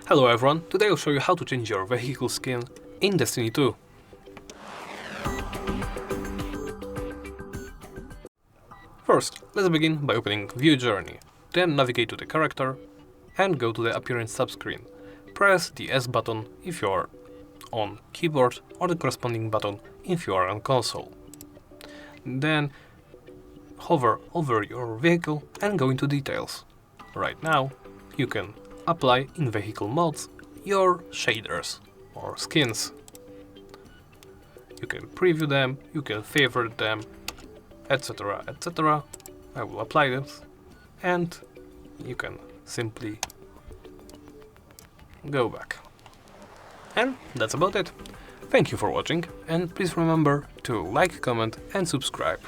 Hello everyone, today I'll show you how to change your vehicle skin in Destiny 2. First, let's begin by opening View Journey, then navigate to the character and go to the Appearance subscreen. Press the S button if you are on keyboard or the corresponding button if you are on console. Then hover over your vehicle and go into Details. Right now, you can apply in vehicle modes your shaders or skins. You can preview them, you can favorite them, etc, etc. I will apply this and you can simply go back. And that's about it. Thank you for watching and please remember to like, comment and subscribe.